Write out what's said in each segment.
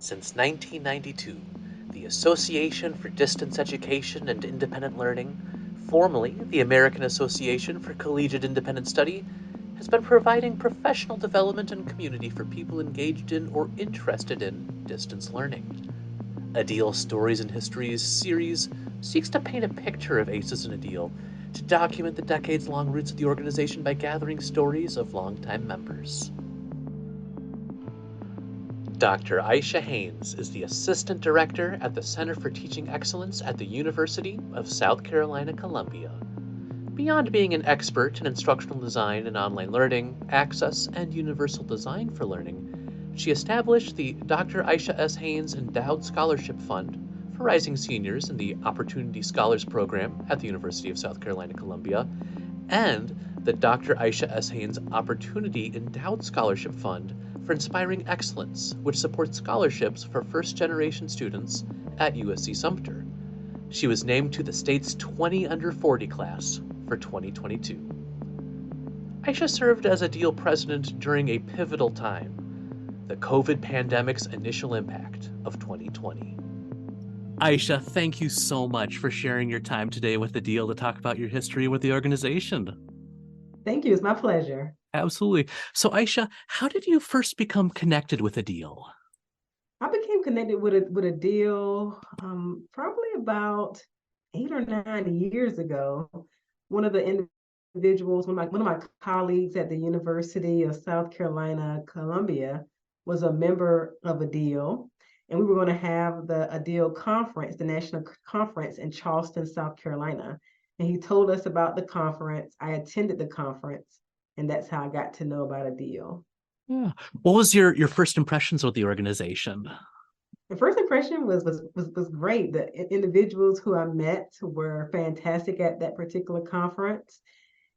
Since 1992, the Association for Distance Education and Independent Learning, formerly the American Association for Collegiate Independent Study, has been providing professional development and community for people engaged in or interested in distance learning. ADEIL Stories and Histories series seeks to paint a picture of ACES and ADEIL, to document the decades-long roots of the organization by gathering stories of longtime members. Dr. Aisha Haynes is the Assistant Director at the Center for Teaching Excellence at the University of South Carolina, Columbia. Beyond being an expert in instructional design and online learning, access, and universal design for learning, she established the Dr. Aisha S. Haynes Endowed Scholarship Fund for rising seniors in the Opportunity Scholars Program at the University of South Carolina, Columbia, and the Dr. Aisha S. Haynes Opportunity Endowed Scholarship Fund for Inspiring Excellence, which supports scholarships for first-generation students at USC Sumter. She was named to the state's 20 under 40 class for 2022. Aisha served as ADEIL President during a pivotal time, the COVID pandemic's initial impact of 2020. Aisha, thank you so much for sharing your time today with ADEIL to talk about your history with the organization. Thank you. It's my pleasure. Absolutely. So, Aisha, how did you first become connected with ADEIL? I became connected with ADEIL probably about 8 or 9 years ago. One of the individuals, one of my colleagues at the University of South Carolina, Columbia, was a member of ADEIL, and we were going to have the ADEIL conference, the national conference in Charleston, South Carolina. And he told us about the conference. I attended the conference, and that's how I got to know about ADEIL. Yeah. What was your first impressions with the organization? The first impression was great. The individuals who I met were fantastic at that particular conference,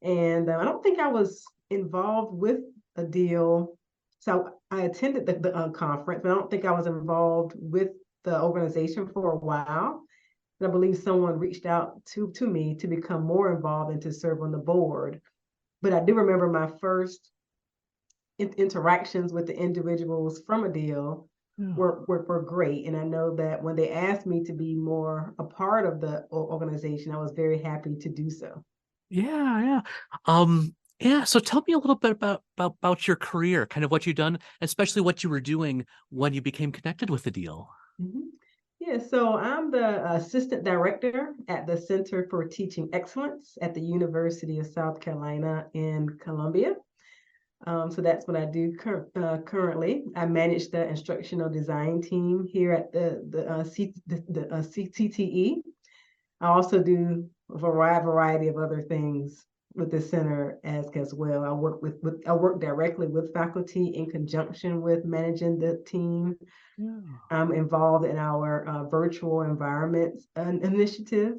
and I don't think I was involved with ADEIL. So I attended the conference, but I don't think I was involved with the organization for a while. And I believe someone reached out to me to become more involved and to serve on the board. But I do remember my first interactions with the individuals from ADEIL were great. And I know that when they asked me to be more a part of the organization, I was very happy to do so. Yeah. Yeah. So tell me a little bit about your career, kind of what you've done, especially what you were doing when you became connected with ADEIL. Mm-hmm. Yeah, so I'm the assistant director at the Center for Teaching Excellence at the University of South Carolina in Columbia. So that's what I do currently. I manage the instructional design team here at the CTE. I also do a variety of other things with the center as well. I work directly with faculty in conjunction with managing the team. Yeah. I'm involved in our virtual environments initiative.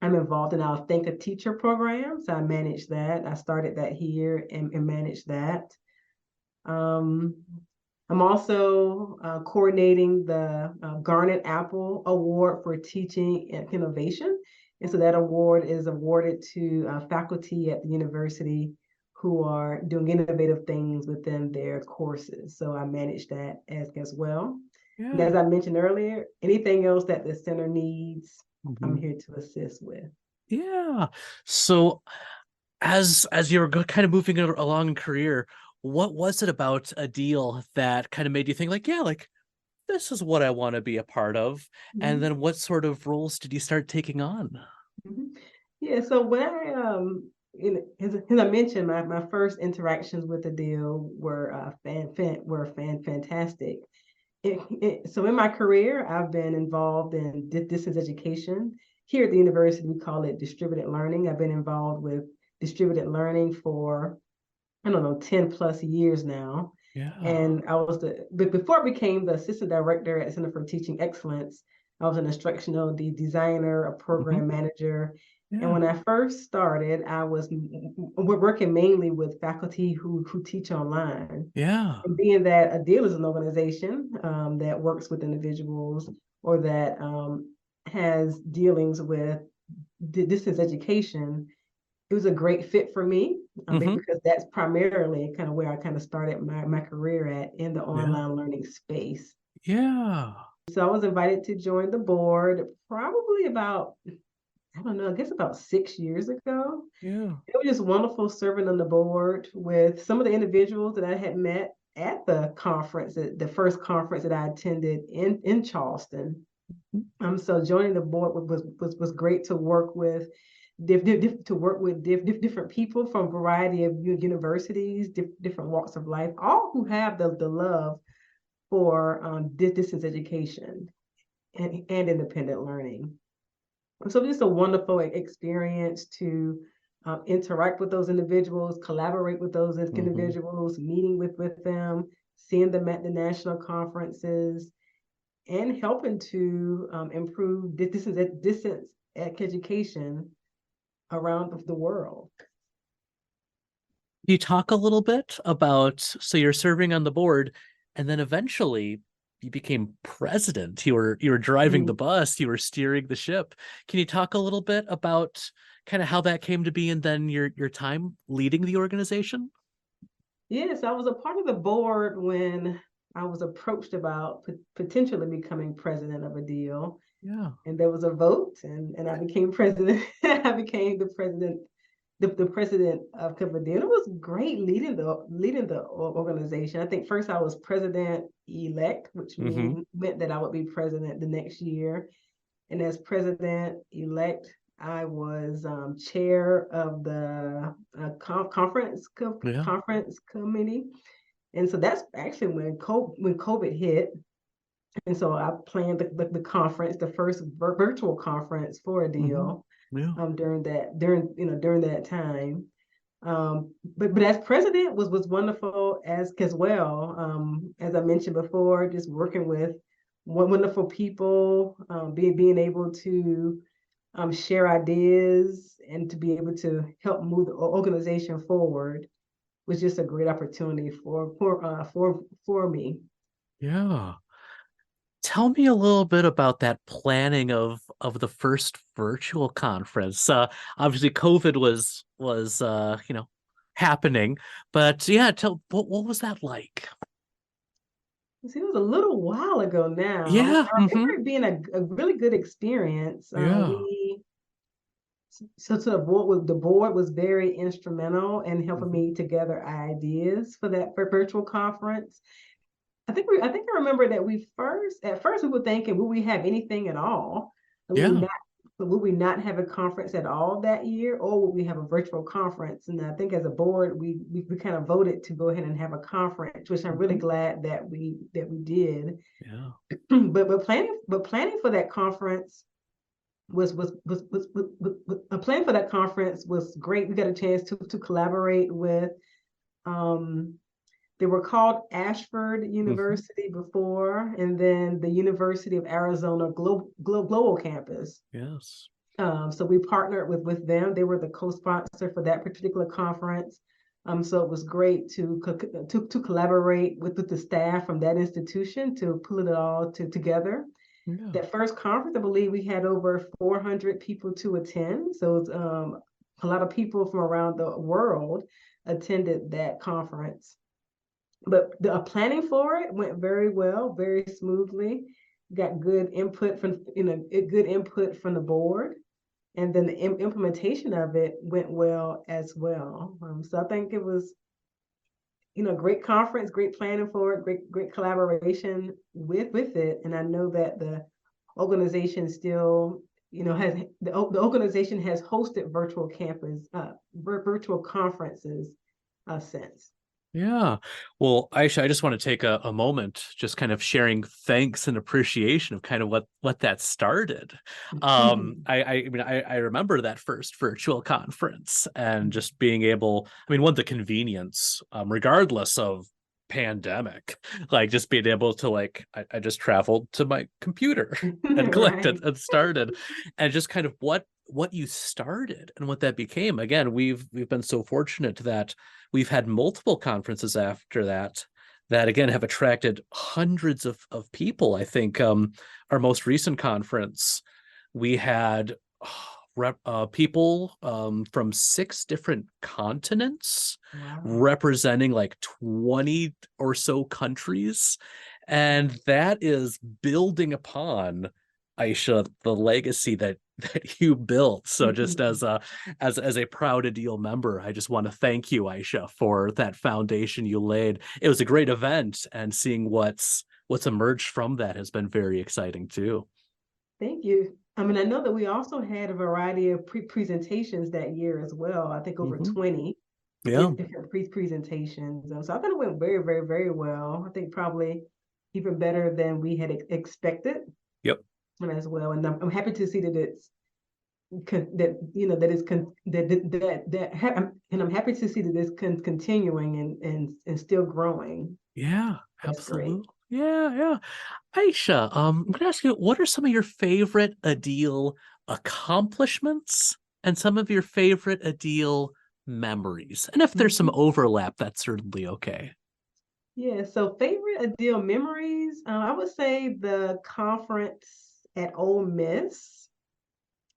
I'm involved in our Think a Teacher program, so I manage that. I started that here and manage that. I'm also coordinating the Garnet Apple Award for Teaching and Innovation. And so that award is awarded to faculty at the university who are doing innovative things within their courses. So I manage that as well. Yeah. And as I mentioned earlier, anything else that the center needs, I'm here to assist with. Yeah. So as you're kind of moving along in career, what was it about ADEIL that kind of made you think like, yeah, like this is what I want to be a part of? And then what sort of roles did you start taking on? Yeah, so when as I mentioned, my first interactions with ADEIL were fantastic. So in my career, I've been involved in distance education. Here at the university, we call it distributed learning. I've been involved with distributed learning for, I don't know, 10 plus years now. Yeah. And but before I became the assistant director at Center for Teaching Excellence, I was an instructional designer, a program manager. Yeah. And when I first started, I was working mainly with faculty who teach online. Yeah. And being that ADEIL is an organization that works with individuals or that has dealings with distance education, it was a great fit for me because that's primarily kind of where I kind of started my career in the online learning space. Yeah. So I was invited to join the board probably about, I don't know, I guess about 6 years ago. Yeah. It was just wonderful serving on the board with some of the individuals that I had met at the conference, the first conference that I attended in Charleston. So joining the board was great to work with different people from a variety of universities, different walks of life, all who have the love for distance education and independent learning. So just a wonderful experience to interact with those individuals, collaborate with those Hmm. individuals, meeting with them, seeing them at the national conferences, and helping to improve distance education around the world. You talk a little bit about, so you're serving on the board, and then eventually you became president. You were driving the Mm. bus, you were steering the ship. Can you talk a little bit about kind of how that came to be and then your time leading the organization? Yes, I was a part of the board when I was approached about potentially becoming president of ADEIL. Yeah. And there was a vote, and I became president. I became the president of Coverdale. It was great leading the organization. I think first I was president elect, which Hmm. meant that I would be president the next year. And as president elect, I was chair of the Yeah. conference committee. And so that's actually when COVID hit. And so I planned the conference, the first virtual conference for a Hmm. deal Yeah. during that time. But as president was wonderful as well. As I mentioned before, just working with wonderful people, being able to share ideas and to be able to help move the organization forward was just a great opportunity for me. Yeah. Tell me a little bit about that planning of the first virtual conference. Obviously COVID was happening, but yeah, tell what was that like? See, it was a little while ago now. Yeah. I remember it being a really good experience. Yeah. We so the board was very instrumental in helping Hmm. me to gather ideas for virtual conference. I think I remember that we at first we were thinking, will we have anything at all? Yeah. Will we not have a conference at all that year, or will we have a virtual conference? And I think as a board, we kind of voted to go ahead and have a conference, which I'm really Hmm. glad that we did. Yeah. But planning for that conference was a plan for that conference was great. We got a chance to collaborate with um they were called Ashford Hmm. University before, and then the University of Arizona Global Campus. Yes. So we partnered with them. They were the co-sponsor for that particular conference. So it was great to collaborate with the staff from that institution to pull it all together. Yeah. That first conference, I believe we had over 400 people to attend. So it's, a lot of people from around the world attended that conference. But the planning for it went very well, very smoothly. Got good input from the board, and then the implementation of it went well as well. So I think it was great conference, great planning for it, great collaboration with it, and I know that the organization still has the organization has hosted virtual conferences since. Yeah. Well, Aisha, I just want to take a moment, just kind of sharing thanks and appreciation of kind of what that started. I remember that first virtual conference and just being able, I mean, one, the convenience, regardless of pandemic, like just being able to I just traveled to my computer and Right. collected and started, and just kind of what you started and what that became. Again, we've been so fortunate that we've had multiple conferences after that that again have attracted hundreds of people. I think our most recent conference, we had people from 6 different continents Wow. representing like 20 or so countries. And that is building upon, Aisha, the legacy that you built. So just as a proud ADEIL member, I just want to thank you, Aisha, for that foundation you laid. It was a great event, and seeing what's emerged from that has been very exciting too. Thank you. I mean, I know that we also had a variety of presentations that year as well. I think over 20 Yeah. different presentations. So I thought it went very, very, very well. I think probably even better than we had expected. Yep. As well. And I'm happy to see that it's that that is and I'm happy to see that it's continuing and still growing. Yeah, That's great. absolutely. Yeah, yeah. Aisha, I'm gonna ask you, what are some of your favorite ADEIL accomplishments and some of your favorite ADEIL memories? And if there's some Mhm. overlap, that's certainly okay. Yeah, so favorite ADEIL memories, I would say the conference at Ole Miss.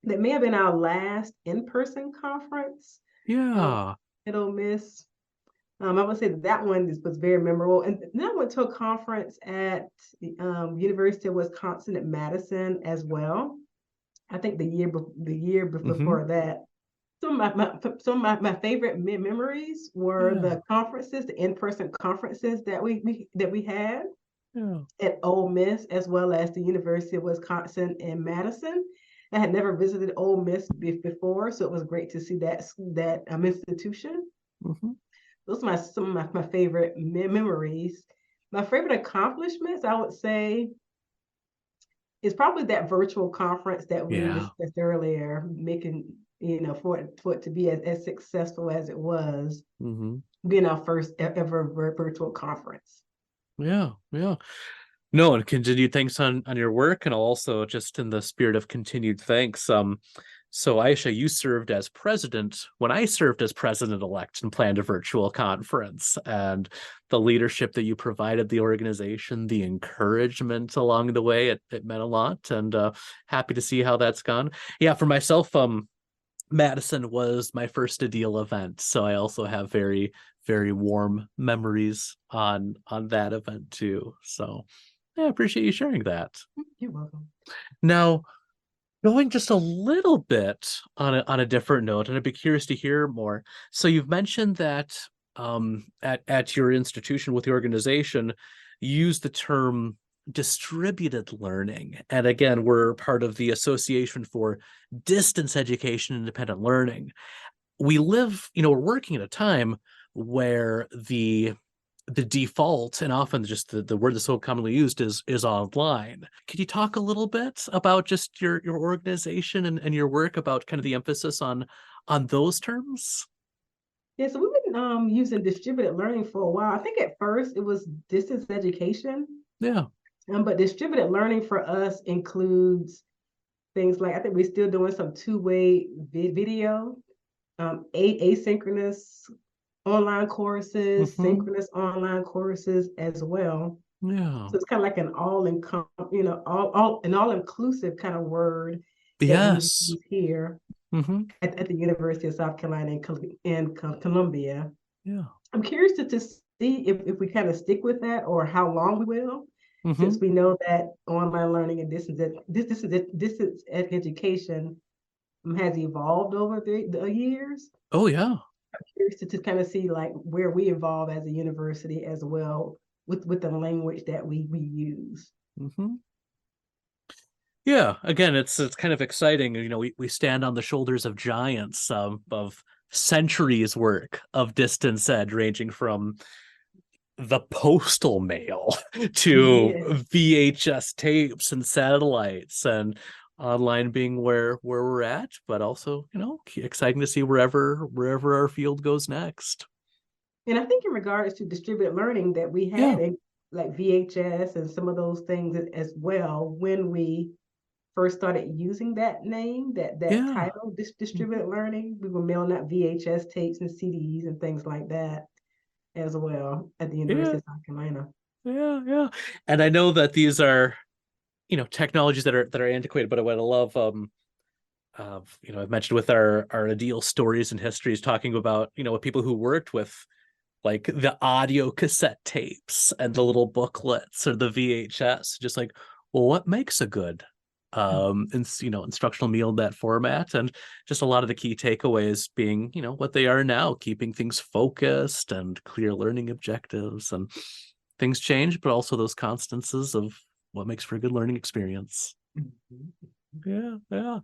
That may have been our last in-person conference um, Yeah. at Ole Miss. I would say that that one was very memorable. And then I went to a conference at the University of Wisconsin at Madison as well. I think Hmm. before that. Some of my favorite memories were Yeah. the conferences, the in-person conferences that we had Yeah. at Ole Miss, as well as the University of Wisconsin in Madison. I had never visited Ole Miss before, so it was great to see that institution. Hmm. Those are some of my favorite memories. My favorite accomplishments, I would say, is probably that virtual conference that we Yeah. discussed earlier, making for it to be as successful as it was, Hmm. being our first ever virtual conference. Yeah. Yeah. No, and continued thanks on your work, and also just in the spirit of continued thanks. So Aisha, you served as president when I served as president-elect and planned a virtual conference, and the leadership that you provided the organization, the encouragement along the way, it meant a lot, and happy to see how that's gone. Yeah, for myself, Madison was my first ADEIL event, so I also have very, very warm memories on that event too. So yeah, I appreciate you sharing that. You're welcome. Now, going just a little bit on a different note, and I'd be curious to hear more. So you've mentioned that at your institution with the organization, you use the term distributed learning. And again, we're part of the Association for Distance Education and Independent Learning. We live, we're working at a time where the default and often just the word that's so commonly used is online. Could you talk a little bit about just your organization and your work, about kind of the emphasis on those terms? Yeah, so we've been using distributed learning for a while. I think at first it was distance education, Yeah. but distributed learning for us includes things like I think we're still doing some two-way video, asynchronous online courses, Hmm. synchronous online courses as well. Yeah. So it's kind of like an all an all inclusive kind of word that we Yes. use here Hmm. at the University of South Carolina in Columbia. Yeah. I'm curious to see if we kind of stick with that or how long we will, since Hmm. we know that online learning and distance education has evolved over the years. Oh yeah. I'm curious to kind of see like where we evolve as a university as well with the language that we use. Hmm. Yeah, again, it's kind of exciting. We stand on the shoulders of giants, of centuries work of distance ed, ranging from the postal mail to Yeah. VHS tapes and satellites, and online being where we're at, but also, exciting to see wherever our field goes next. And I think in regards to distributed learning that we Yeah, had like VHS and some of those things as well when we first started using that name, that yeah. title, this Mhm. distributed learning, we were mailing out VHS tapes and CDs and things like that as well at the University Yeah, of South Carolina. yeah, yeah. And I know that these are, technologies that are antiquated, but what I love, I've mentioned with our ADEIL stories and histories, talking about, with people who worked with like the audio cassette tapes and the little booklets or the VHS, just like, well, what makes a good instructional meal in that format? And just a lot of the key takeaways being, what they are now, keeping things focused and clear learning objectives. And things change, but also those constances of what makes for a good learning experience. Yeah, yeah.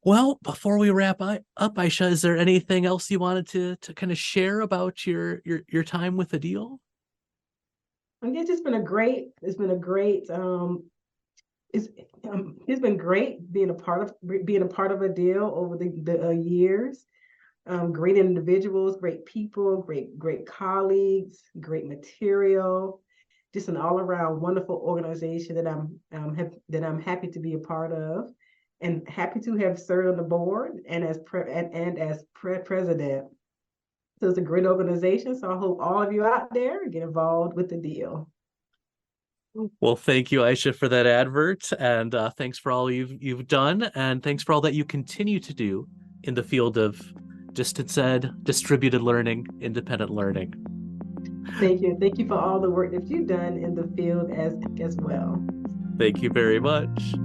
Well, before we wrap up, Aisha, is there anything else you wanted to kind of share about your time with ADEIL? I guess it's been a great it's it's been great being a part of ADEIL over the years. Great individuals, great people, great colleagues, great material, just an all around wonderful organization that I'm happy to be a part of, and happy to have served on the board and as president. So it's a great organization. So I hope all of you out there get involved with ADEIL. Well, thank you, Aisha, for that advert, and thanks for all you've done, and thanks for all that you continue to do in the field of distance ed, distributed learning, independent learning. Thank you for all the work that you've done in the field as well. Thank you very much.